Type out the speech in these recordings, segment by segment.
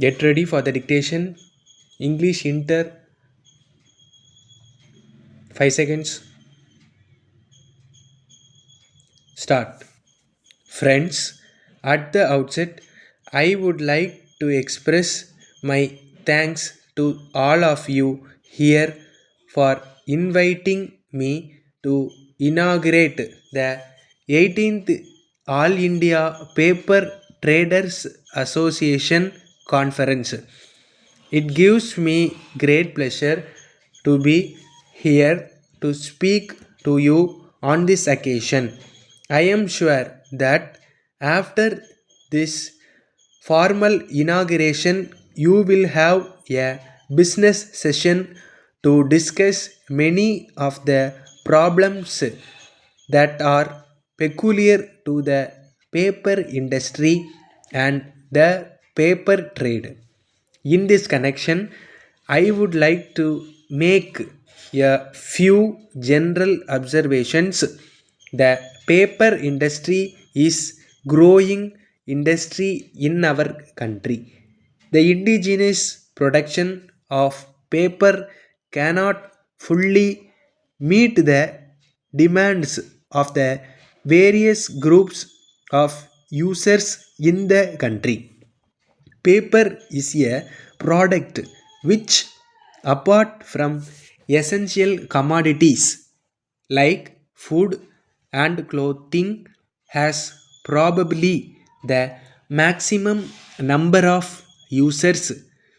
Get ready for the dictation. English Inter 5 seconds. Start. Friends, at the outset, I would like to express my thanks to all of you here for inviting me to inaugurate the 18th All India Paper Traders Association Conference. It gives me great pleasure to be here to speak to you on this occasion. I am sure that after this formal inauguration, you will have a business session to discuss many of the problems that are peculiar to the paper industry and the paper trade. In this connection, I would like to make a few general observations. The paper industry is growing industry in our country. The indigenous production of paper cannot fully meet the demands of the various groups of users in the country. Paper is a product which, apart from essential commodities like food and clothing, has probably the maximum number of users.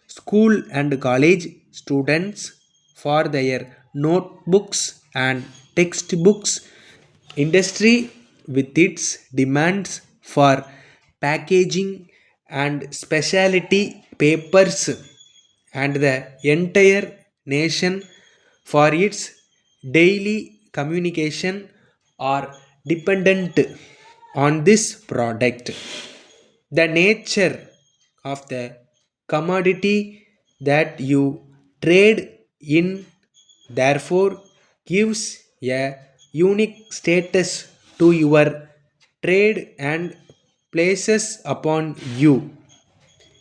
School and college students for their notebooks and textbooks. Industry with its demands for packaging and specialty papers, and the entire nation for its daily communication are dependent on this product. The nature of the commodity that you trade in therefore gives a unique status to your trade and places upon you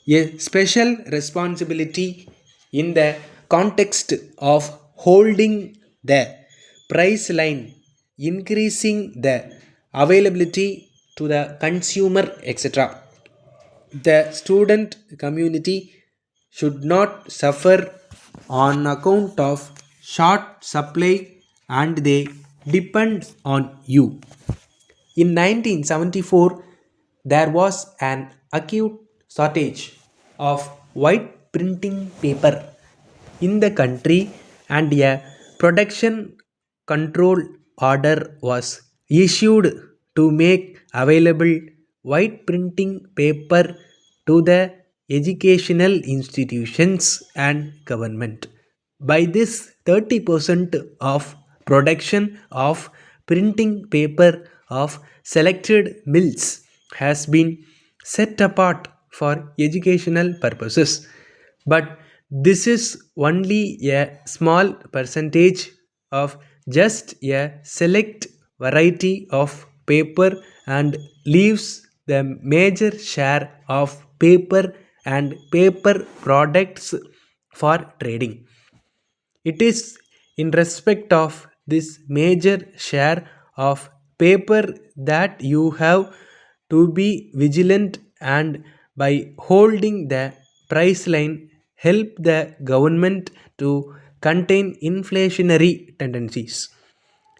a special responsibility in the context of holding the price line, increasing the availability to the consumer, etc. The student community should not suffer on account of short supply and they depend on you. In 1974, there was an acute shortage of white printing paper in the country, and a production control order was issued to make available white printing paper to the educational institutions and government. By this, 30% of production of printing paper of selected mills has been set apart for educational purposes. But this is only a small percentage of just a select variety of paper and leaves the major share of paper and paper products for trading. It is in respect of this major share of paper that you have to be vigilant, and by holding the price line help the government to contain inflationary tendencies.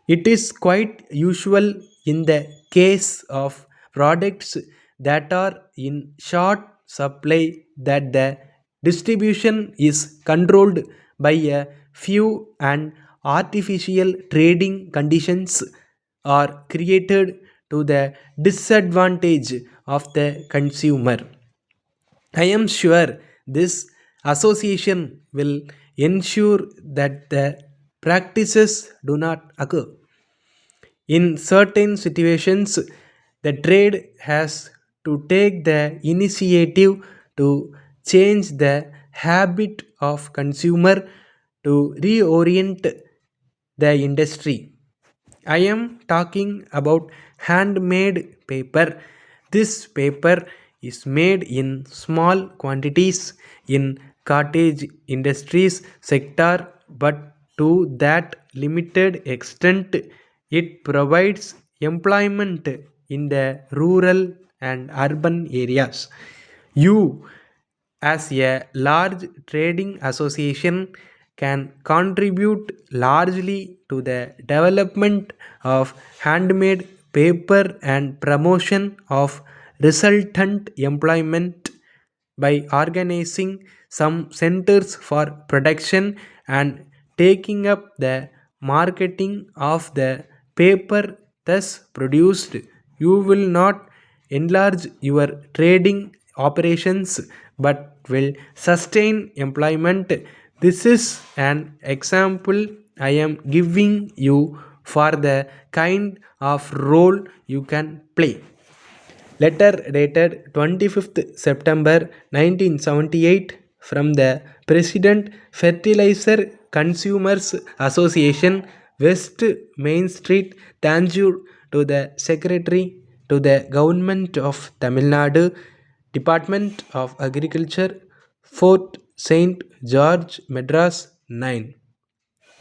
It is quite usual in the case of products that are in short supply that the distribution is controlled by a few, and artificial trading conditions are created to the disadvantage of the consumer. I am sure this association will ensure that the practices do not occur. In certain situations, the trade has to take the initiative to change the habit of consumer to reorient the industry. I am talking about handmade paper. This paper is made in small quantities in cottage industries sector, but to that limited extent it provides employment in the rural and urban areas. You, as a large trading association, can contribute largely to the development of handmade paper and promotion of resultant employment by organizing some centers for production and taking up the marketing of the paper thus produced. You will not enlarge your trading operations but will sustain employment. This is an example I am giving you for the kind of role you can play. Letter dated 25th September 1978 from the President, Fertilizer Consumers Association, West Main Street, Tanjore, to the Secretary to the Government of Tamil Nadu, Department of Agriculture, Fort St. George, Madras 9.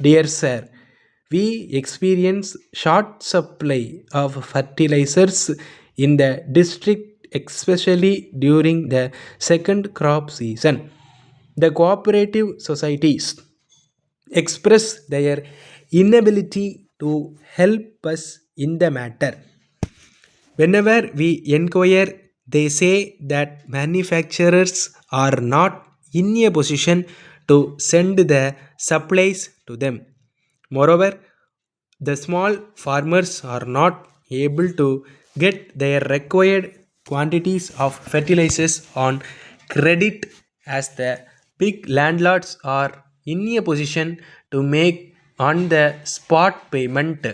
Dear Sir, we experience short supply of fertilizers in the district, especially during the second crop season. The cooperative societies express their inability to help us in the matter. Whenever we inquire, they say that manufacturers are not in a position to send the supplies to them. Moreover, the small farmers are not able to get their required quantities of fertilizers on credit, as the big landlords are in a position to make on the spot payment.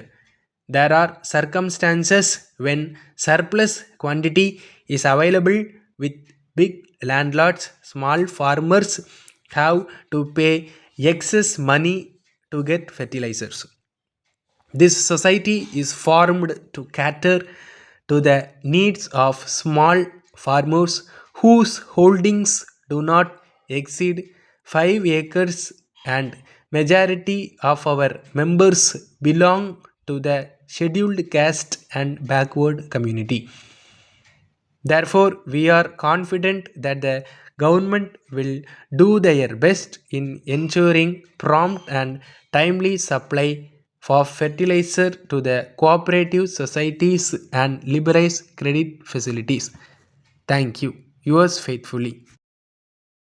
There are circumstances when surplus quantity is available with big landlords. Small farmers have to pay excess money to get fertilizers. This society is formed to cater to the needs of small farmers whose holdings do not exceed 5 acres, and majority of our members belong to the scheduled caste and backward community. Therefore, we are confident that the government will do their best in ensuring prompt and timely supply for fertilizer to the cooperative societies and liberalize credit facilities. Thank you. Yours faithfully.